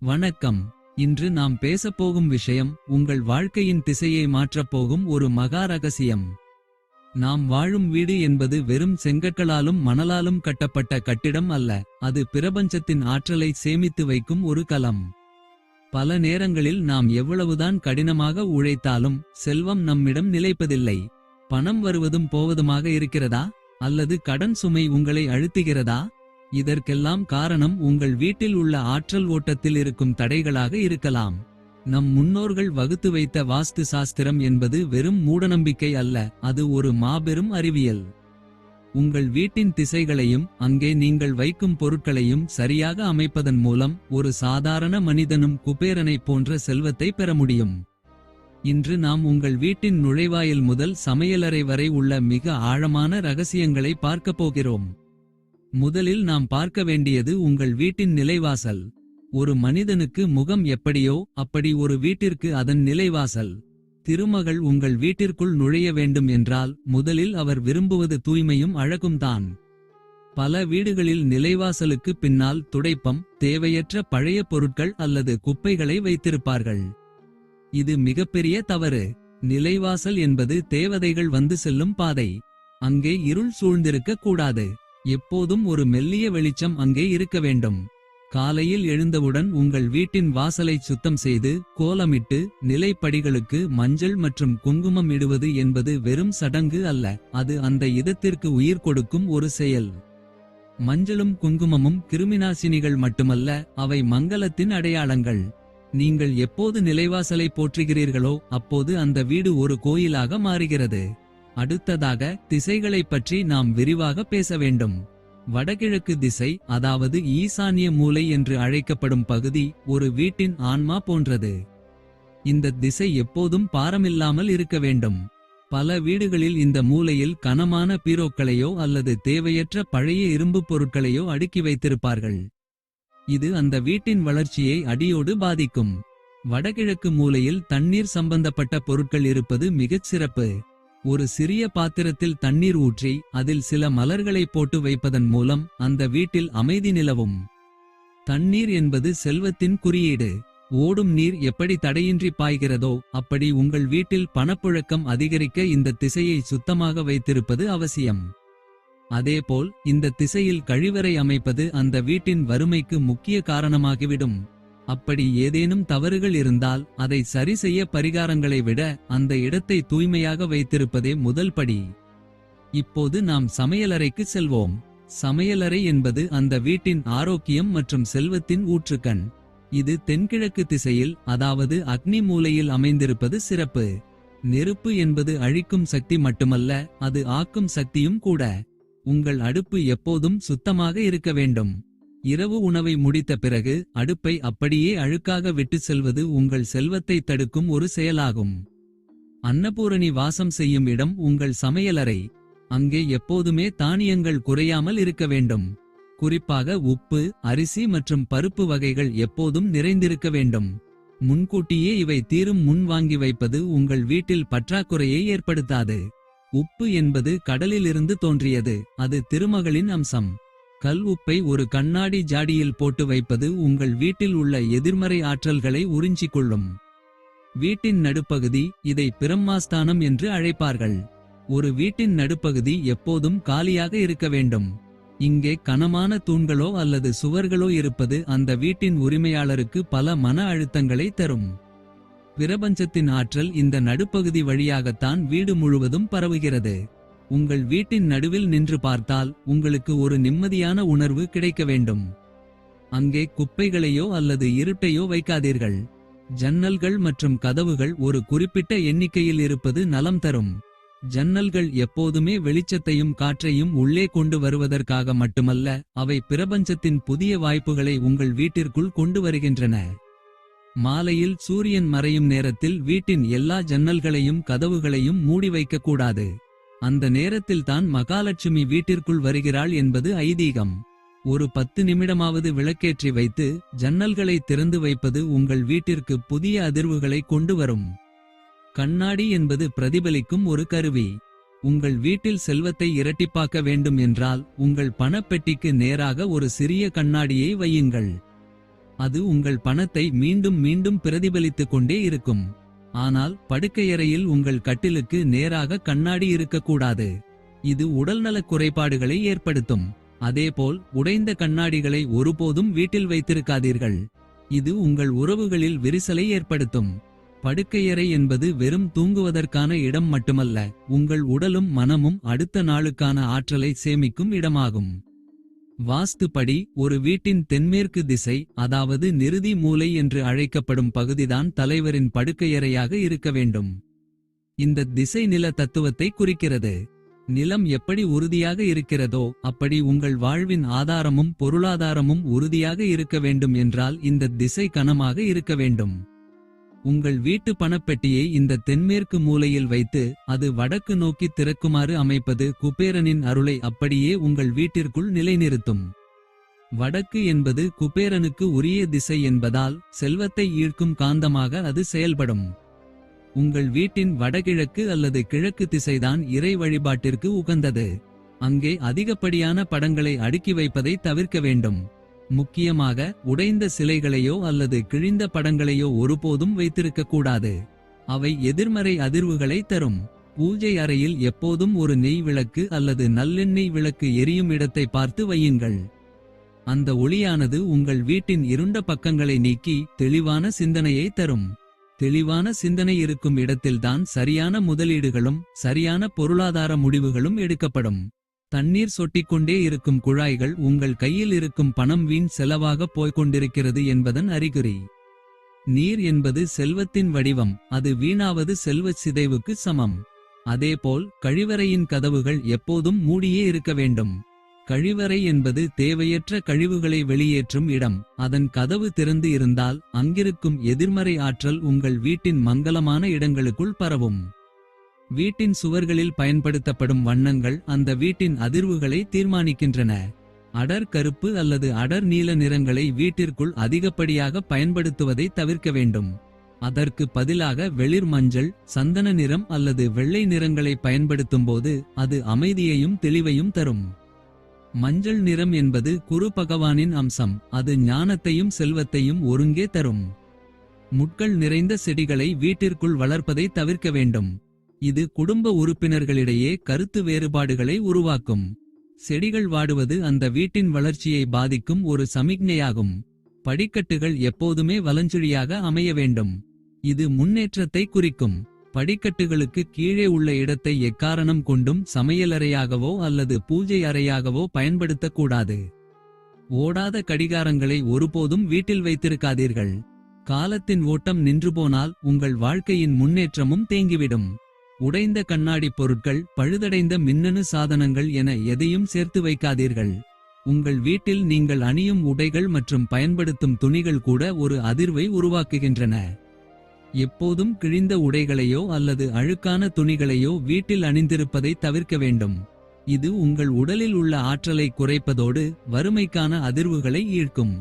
வணக்கம். இன்று நாம் பேசப்போகும் விஷயம் உங்கள் வாழ்க்கையின் திசையை மாற்றப் போகும் ஒரு மகா ரகசியம். நாம் வாழும் வீடு என்பது வெறும் செங்கற்களாலும் மணலாலும் கட்டப்பட்ட கட்டிடம் அல்ல. அது பிரபஞ்சத்தின் ஆற்றலை சேமித்து வைக்கும் ஒரு களம். பல நேரங்களில் நாம் எவ்வளவுதான் கடினமாக உழைத்தாலும் செல்வம் நம்மிடம் நிலைப்பதில்லை. பணம் வருவதும் போவதுமாக இருக்கிறதா, அல்லது கடன் சுமை உங்களை அழுத்துகிறதா? இதற்கெல்லாம் காரணம் உங்கள் வீட்டில் உள்ள ஆற்றல் ஓட்டத்தில் இருக்கும் தடைகளாக இருக்கலாம். நம் முன்னோர்கள் வகுத்து வைத்த வாஸ்து சாஸ்திரம் என்பது வெறும் மூடநம்பிக்கை அல்ல, அது ஒரு மாபெரும் அறிவியல். உங்கள் வீட்டின் திசைகளையும் அங்கே நீங்கள் வைக்கும் பொருட்களையும் சரியாக அமைப்பதன் மூலம் ஒரு சாதாரண மனிதனும் குபேரனைப் போன்ற செல்வத்தை பெற முடியும். இன்று நாம் உங்கள் வீட்டின் நுழைவாயில் முதல் சமையலறை வரை உள்ள மிக ஆழமான ரகசியங்களை பார்க்கப் போகிறோம். முதலில் நாம் பார்க்க வேண்டியது உங்கள் வீட்டின் நிலைவாசல். ஒரு மனிதனுக்கு முகம் எப்படியோ அப்படி ஒரு வீட்டிற்கு அதன் நிலைவாசல். திருமகள் உங்கள் வீட்டிற்குள் நுழைய வேண்டும் என்றால் முதலில் அவர் விரும்புவது தூய்மையும் அழகும்தான். பல வீடுகளில் நிலைவாசலுக்கு பின்னால் துடைப்பம், தேவையற்ற பழைய பொருட்கள் அல்லது குப்பைகளை வைத்திருப்பார்கள். இது மிகப்பெரிய தவறு. நிலைவாசல் என்பது தேவதைகள் வந்து செல்லும் பாதை. அங்கே இருள் சூழ்ந்திருக்க கூடாது. எப்போதும் ஒரு மெல்லிய வெளிச்சம் அங்கே இருக்க வேண்டும். காலையில் எழுந்தவுடன் உங்கள் வீட்டின் வாசலை சுத்தம் செய்து கோலமிட்டு நிலைப்படிகளுக்கு மஞ்சள் மற்றும் குங்குமம் இடுவது என்பது வெறும் சடங்கு அல்ல, அது அந்த இடத்திற்கு உயிர் கொடுக்கும் ஒரு செயல். மஞ்சளும் குங்குமமும் கிருமிநாசினிகள் மட்டுமல்ல, அவை மங்களத்தின் அடையாளங்கள். நீங்கள் எப்போது நிலைவாசலை போற்றுகிறீர்களோ அப்போது அந்த வீடு ஒரு கோயிலாக மாறுகிறது. அடுத்ததாக திசைகளைப் பற்றி நாம் விரிவாக பேச வேண்டும். வடகிழக்கு திசை, அதாவது ஈசானிய மூலை என்று அழைக்கப்படும் பகுதி ஒரு வீட்டின் ஆன்மா போன்றது. இந்த திசை எப்போதும் பாரமில்லாமல் இருக்க வேண்டும். பல வீடுகளில் இந்த மூலையில் கனமான பீரோக்களையோ அல்லது தேவையற்ற பழைய இரும்பு பொருட்களையோ அடுக்கி வைத்திருப்பார்கள். இது அந்த வீட்டின் வளர்ச்சியை அடியோடு பாதிக்கும். வடகிழக்கு மூலையில் தண்ணீர் சம்பந்தப்பட்ட பொருட்கள் இருப்பது மிகச் சிறப்பு. ஒரு சிறிய பாத்திரத்தில் தண்ணீர் ஊற்றி அதில் சில மலர்களை போட்டு வைப்பதன் மூலம் அந்த வீட்டில் அமைதி நிலவும். தண்ணீர் என்பது செல்வத்தின் குறியீடு. ஓடும் நீர் எப்படி தடையின்றி பாய்கிறதோ அப்படி உங்கள் வீட்டில் பணப்புழக்கம் அதிகரிக்க இந்த திசையை சுத்தமாக வைத்திருப்பது அவசியம். அதேபோல் இந்த திசையில் கழிவறை அமைப்பது அந்த வீட்டின் வறுமைக்கு முக்கிய காரணமாகிவிடும். அப்படி ஏதேனும் தவறுகள் இருந்தால் அதை சரி செய்ய பரிகாரங்களை விட அந்த இடத்தை தூய்மையாக வைத்திருப்பதே முதல் படி. இப்போது நாம் சமையலறைக்கு செல்வோம். சமையலறை என்பது அந்த வீட்டின் ஆரோக்கியம் மற்றும் செல்வத்தின் ஊற்றுக்கண். இது தென்கிழக்கு திசையில், அதாவது அக்னி மூலையில் அமைந்திருப்பது சிறப்பு. நெருப்பு என்பது அழிக்கும் சக்தி மட்டுமல்ல, அது ஆக்கும் சக்தியும் கூட. உங்கள் அடுப்பு எப்போதும் சுத்தமாக இருக்க வேண்டும். இரவு உணவை முடித்த பிறகு அடுப்பை அப்படியே அழுக்காக விட்டு செல்வது உங்கள் செல்வத்தை தடுக்கும் ஒரு செயலாகும். அன்னபூரணி வாசம் செய்யும் இடம் உங்கள் சமையலறை. அங்கே எப்போதுமே தானியங்கள் குறையாமல் இருக்க வேண்டும். குறிப்பாக உப்பு, அரிசி மற்றும் பருப்பு வகைகள் எப்போதும் நிறைந்திருக்க வேண்டும். முன்கூட்டியே இவை தீரும் முன் வாங்கி வைப்பது உங்கள் வீட்டில் பற்றாக்குறையை ஏற்படுத்தாது. உப்பு என்பது கடலிலிருந்து தோன்றியது, அது திருமகளின் அம்சம். கல் உப்பை ஒரு கண்ணாடி ஜாடியில் போட்டு வைப்பது உங்கள் வீட்டில் உள்ள எதிர்மறை ஆற்றல்களை உறிஞ்சிக் கொள்ளும். வீட்டின் நடுப்பகுதி, இதை பிரம்மாஸ்தானம் என்று அழைப்பார்கள். ஒரு வீட்டின் நடுப்பகுதி எப்போதும் காலியாக இருக்க வேண்டும். இங்கே கனமான தூண்களோ அல்லது சுவர்களோ இருப்பது அந்த வீட்டின் உரிமையாளருக்கு பல மன அழுத்தங்களை தரும். பிரபஞ்சத்தின் ஆற்றல் இந்த நடுப்பகுதி வழியாகத்தான் வீடு முழுவதும் பரவுகிறது. உங்கள் வீட்டின் நடுவில் நின்று பார்த்தால் உங்களுக்கு ஒரு நிம்மதியான உணர்வு கிடைக்க வேண்டும். அங்கே குப்பைகளையோ அல்லது இருட்டையோ வைக்காதீர்கள். ஜன்னல்கள் மற்றும் கதவுகள் ஒரு குறிப்பிட்ட எண்ணிக்கையில் இருப்பது நலம் தரும். ஜன்னல்கள் எப்போதுமே வெளிச்சத்தையும் காற்றையும் உள்ளே கொண்டு வருவதற்காக மட்டுமல்ல, அவை பிரபஞ்சத்தின் புதிய வாய்ப்புகளை உங்கள் வீட்டிற்குள் கொண்டு வருகின்றன. மாலையில் சூரியன் மறையும் நேரத்தில் வீட்டின் எல்லா ஜன்னல்களையும் கதவுகளையும் மூடி வைக்கக்கூடாது. அந்த நேரத்தில்தான் மகாலட்சுமி வீட்டிற்குள் வருகிறாள் என்பது ஐதீகம். ஒரு 10 நிமிடமாவது விளக்கேற்றி வைத்து ஜன்னல்களை திறந்து வைப்பது உங்கள் வீட்டிற்கு புதிய அதிர்வுகளை கொண்டு வரும். கண்ணாடி என்பது பிரதிபலிக்கும் ஒரு கருவி. உங்கள் வீட்டில் செல்வத்தை இரட்டிப்பாக்க வேண்டும் என்றால் உங்கள் பணப்பெட்டிக்கு நேராக ஒரு சிறிய கண்ணாடியை வையுங்கள். அது உங்கள் பணத்தை மீண்டும் மீண்டும் பிரதிபலித்துக் கொண்டே இருக்கும். ஆனால் படுக்கையறையில் உங்கள் கட்டிலுக்கு நேராக கண்ணாடி இருக்கக்கூடாது. இது உடல்நலக் குறைபாடுகளை ஏற்படுத்தும். அதேபோல் உடைந்த கண்ணாடிகளை ஒருபோதும் வீட்டில் வைத்திருக்காதீர்கள். இது உங்கள் உறவுகளில் விரிசலை ஏற்படுத்தும். படுக்கையறை என்பது வெறும் தூங்குவதற்கான இடம் மட்டுமல்ல, உங்கள் உடலும் மனமும் அடுத்த நாளுக்கான ஆற்றலை சேமிக்கும் இடமாகும். வாஸ்துபடி ஒரு வீட்டின் தென்மேற்கு திசை, அதாவது நிருதி மூலை என்று அழைக்கப்படும் பகுதிதான் தலைவரின் படுக்கையறையாக இருக்க வேண்டும். இந்த திசை நில தத்துவத்தை குறிக்கிறது. நிலம் எப்படி உறுதியாக இருக்கிறதோ அப்படி உங்கள் வாழ்வின் ஆதாரமும் பொருளாதாரமும் உறுதியாக இருக்க வேண்டும் என்றால் இந்த திசை கனமாக இருக்க வேண்டும். உங்கள் வீட்டு பணப்பெட்டியை இந்த தென்மேற்கு மூலையில் வைத்து அது வடக்கு நோக்கி திறக்குமாறு அமைப்பது குபேரனின் அருளை அப்படியே உங்கள் வீட்டிற்குள் நிலைநிறுத்தும். வடக்கு என்பது குபேரனுக்கு உரிய திசை என்பதால் செல்வத்தை ஈர்க்கும் காந்தமாக அது செயல்படும். உங்கள் வீட்டின் வடகிழக்கு அல்லது கிழக்கு திசைதான் இறை வழிபாட்டிற்கு உகந்தது. அங்கே அதிகப்படியான படங்களை அடுக்கி வைப்பதை தவிர்க்க வேண்டும். முக்கியமாக உடைந்த சிலைகளையோ அல்லது கிழிந்த படங்களையோ ஒருபோதும் வைத்திருக்கக்கூடாது. அவை எதிர்மறை அதிர்வுகளை தரும். பூஜை அறையில் எப்போதும் ஒரு நெய் விளக்கு அல்லது நல்லெண்ணெய் விளக்கு எரியும் இடத்தை பார்த்து வையுங்கள். அந்த ஒளியானது உங்கள் வீட்டின் இருண்ட பக்கங்களை நீக்கி தெளிவான சிந்தனையை தரும். தெளிவான சிந்தனை இருக்கும் இடத்தில்தான் சரியான முதலீடுகளும் சரியான பொருளாதார முடிவுகளும் எடுக்கப்படும். தண்ணீர் சொட்டிக்கொண்டே இருக்கும் குழாய்கள் உங்கள் கையில் இருக்கும் பணம் வீண் செலவாக போய்கொண்டிருக்கிறது என்பதன் அறிகுறி. நீர் என்பது செல்வத்தின் வடிவம், அது வீணாவது செல்வச் சிதைவுக்கு சமம். அதேபோல் கழிவறையின் கதவுகள் எப்போதும் மூடியே இருக்க வேண்டும். கழிவறை என்பது தேவையற்ற கழிவுகளை வெளியேற்றும் இடம். அதன் கதவு திறந்து இருந்தால் அங்கிருக்கும் எதிர்மறை ஆற்றல் உங்கள் வீட்டின் மங்கலமான இடங்களுக்குள் பரவும். வீட்டின் சுவர்களில் பயன்படுத்தப்படும் வண்ணங்கள் அந்த வீட்டின் அதிர்வுகளை தீர்மானிக்கின்றன. அடர் கருப்பு அல்லது அடர் நீல நிறங்களை வீட்டிற்குள் அதிகப்படியாக பயன்படுத்துவதை தவிர்க்க வேண்டும். அதற்கு பதிலாக வெளிர் மஞ்சள், சந்தன நிறம் அல்லது வெள்ளை நிறங்களை பயன்படுத்தும்போது அது அமைதியையும் தெளிவையும் தரும். மஞ்சள் நிறம் என்பது குரு பகவானின் அம்சம். அது ஞானத்தையும் செல்வத்தையும் ஒருங்கே தரும். முட்கள் நிறைந்த செடிகளை வீட்டிற்குள் வளர்ப்பதை தவிர்க்க வேண்டும். இது குடும்ப உறுப்பினர்களிடையே கருத்து வேறுபாடுகளை உருவாக்கும். செடிகள் வாடுவது அந்த வீட்டின் வளர்ச்சியை பாதிக்கும் ஒரு சமிக்ஞையாகும். படிக்கட்டுகள் எப்போதுமே வலஞ்சுழியாக அமைய வேண்டும். இது முன்னேற்றத்தை குறிக்கும். படிக்கட்டுகளுக்கு கீழே உள்ள இடத்தை எக்காரணம் கொண்டும் சமையலறையாகவோ அல்லது பூஜை அறையாகவோ பயன்படுத்தக்கூடாது. ஓடாத கடிகாரங்களை ஒருபோதும் வீட்டில் வைத்திருக்காதீர்கள். காலத்தின் ஓட்டம் நின்றுபோனால் உங்கள் வாழ்க்கையின் முன்னேற்றமும் தேங்கிவிடும். உடைந்த கண்ணாடி பொருட்கள், பழுதடைந்த மின்னணு சாதனங்கள் என எதையும் சேர்த்து வைக்காதீர்கள். உங்கள் வீட்டில் நீங்கள் அணியும் உடைகள் மற்றும் பயன்படுத்தும் துணிகள் கூட ஒரு அதிர்வை உருவாக்குகின்றன. எப்போதும் கிழிந்த உடைகளையோ அல்லது அழுக்கான துணிகளையோ வீட்டில் அணிந்திருப்பதை தவிர்க்க வேண்டும். இது உங்கள் உடலில் உள்ள ஆற்றலை குறைப்பதோடு வறுமைக்கான அதிர்வுகளை ஈர்க்கும்.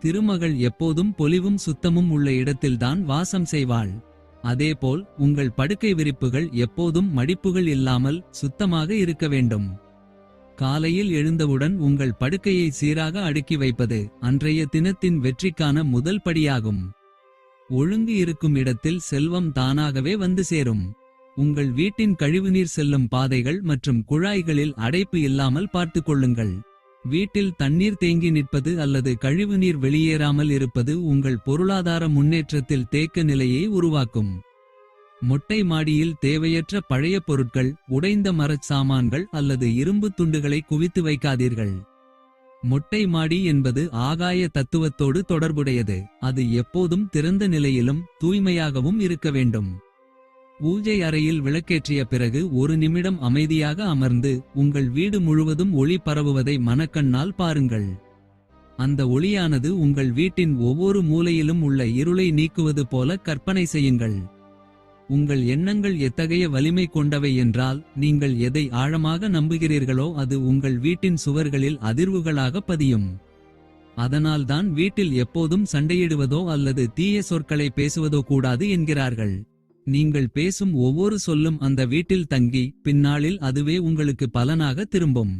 திருமகள் எப்போதும் பொலிவும் சுத்தமும் உள்ள இடத்தில்தான் வாசம் செய்வாள். அதேபோல் உங்கள் படுக்கை விரிப்புகள் எப்போதும் மடிப்புகள் இல்லாமல் சுத்தமாக இருக்க வேண்டும். காலையில் எழுந்தவுடன் உங்கள் படுக்கையை சீராக அடுக்கி வைப்பது அன்றைய தினத்தின் வெற்றிக்கான முதல் படியாகும். ஒழுங்கு இருக்கும் இடத்தில் செல்வம் தானாகவே வந்து சேரும். உங்கள் வீட்டின் கழிவுநீர் செல்லும் பாதைகள் மற்றும் குழாய்களில் அடைப்பு இல்லாமல் பார்த்துக் கொள்ளுங்கள். வீட்டில் தண்ணீர் தேங்கி நிற்பது அல்லது கழிவுநீர் வெளியேறாமல் இருப்பது உங்கள் பொருளாதார முன்னேற்றத்தில் தேக்க நிலையை உருவாக்கும். மொட்டை மாடியில் தேவையற்ற பழைய பொருட்கள், உடைந்த மரச் சாமான்கள் அல்லது இரும்பு துண்டுகளை குவித்து வைக்காதீர்கள். மொட்டை மாடி என்பது ஆகாய தத்துவத்தோடு தொடர்புடையது. அது எப்போதும் திறந்த நிலையிலும் தூய்மையாகவும் இருக்க வேண்டும். பூஜை அறையில் விளக்கேற்றிய பிறகு ஒரு நிமிடம் அமைதியாக அமர்ந்து உங்கள் வீடு முழுவதும் ஒளி பரவுவதை மனக்கண்ணால் பாருங்கள். அந்த ஒளியானது உங்கள் வீட்டின் ஒவ்வொரு மூலையிலும் உள்ள இருளை நீக்குவது போல கற்பனை செய்யுங்கள். உங்கள் எண்ணங்கள் எத்தகைய வலிமை கொண்டவை என்றால், நீங்கள் எதை ஆழமாக நம்புகிறீர்களோ அது உங்கள் வீட்டின் சுவர்களில் அதிர்வுகளாக பதியும். அதனால்தான் வீட்டில் எப்போதும் சண்டையிடுவதோ அல்லது தீய சொற்களை பேசுவதோ கூடாது என்கிறார்கள். நீங்கள் பேசும் ஒவ்வொரு சொல்லும் அந்த வீட்டில் தங்கி பின்னாளில் அதுவே உங்களுக்கு பலனாக திரும்பும்.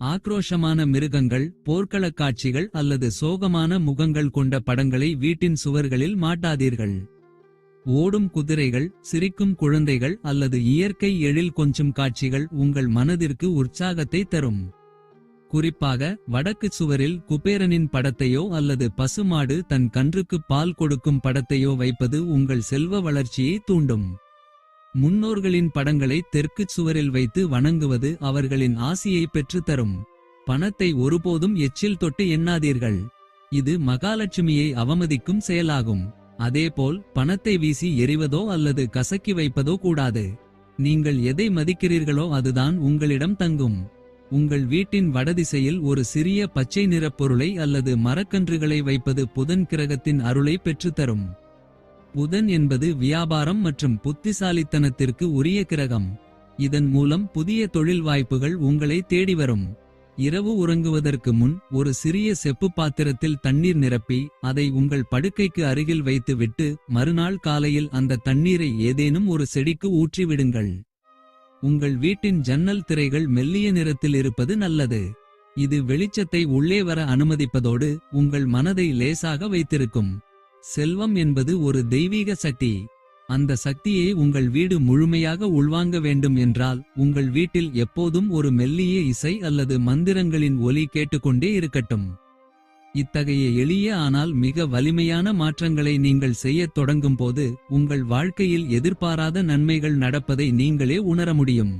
ஆக்ரோஷமான மிருகங்கள், போர்க்களக் காட்சிகள் அல்லது சோகமான முகங்கள் கொண்ட படங்களை வீட்டின் சுவர்களில் மாட்டாதீர்கள். ஓடும் குதிரைகள், சிரிக்கும் குழந்தைகள் அல்லது இயற்கை எழில் கொஞ்சும் காட்சிகள் உங்கள் மனதிற்கு உற்சாகத்தை தரும். குறிப்பாக வடக்கு சுவரில் குபேரனின் படத்தையோ அல்லது பசுமாடு தன் கன்றுக்கு பால் கொடுக்கும் படத்தையோ வைப்பது உங்கள் செல்வ வளர்ச்சியை தூண்டும். முன்னோர்களின் படங்களை தெற்குச் சுவரில் வைத்து வணங்குவது அவர்களின் ஆசியை பெற்று தரும். பணத்தை ஒருபோதும் எச்சில் தொட்டு எண்ணாதீர்கள். இது மகாலட்சுமியை அவமதிக்கும் செயலாகும். அதேபோல் பணத்தை வீசி எறிவதோ அல்லது கசக்கி வைப்பதோ கூடாது. நீங்கள் எதை மதிக்கிறீர்களோ அதுதான் உங்களிடம் தங்கும். உங்கள் வீட்டின் வடதிசையில் ஒரு சிறிய பச்சை நிறப் பொருளை அல்லது மரக்கன்றுகளை வைப்பது புதன் கிரகத்தின் அருளை பெற்றுத்தரும். புதன் என்பது வியாபாரம் மற்றும் புத்திசாலித்தனத்திற்கு உரிய கிரகம். இதன் மூலம் புதிய தொழில் வாய்ப்புகள் உங்களை தேடி வரும். இரவு உறங்குவதற்கு முன் ஒரு சிறிய செப்பு பாத்திரத்தில் தண்ணீர் நிரப்பி அதை உங்கள் படுக்கைக்கு அருகில் வைத்து விட்டு மறுநாள் காலையில் அந்த தண்ணீரை ஏதேனும் ஒரு செடிக்கு ஊற்றிவிடுங்கள். உங்கள் வீட்டின் ஜன்னல் திரைகள் மெல்லிய நிறத்தில் இருப்பது நல்லது. இது வெளிச்சத்தை உள்ளே வர அனுமதிப்பதோடு உங்கள் மனதை லேசாக வைத்திருக்கும். செல்வம் என்பது ஒரு தெய்வீக சக்தி. அந்த சக்தியை உங்கள் வீடு முழுமையாக உள்வாங்க வேண்டும் என்றால் உங்கள் வீட்டில் எப்போதும் ஒரு மெல்லிய இசை அல்லது மந்திரங்களின் ஒலி கேட்டுக்கொண்டே இருக்கட்டும். இத்தகைய எளிய ஆனால் மிக வலிமையான மாற்றங்களை நீங்கள் செய்யத் தொடங்கும்போது உங்கள் வாழ்க்கையில் எதிர்பாராத நன்மைகள் நடப்பதை நீங்களே உணர முடியும்.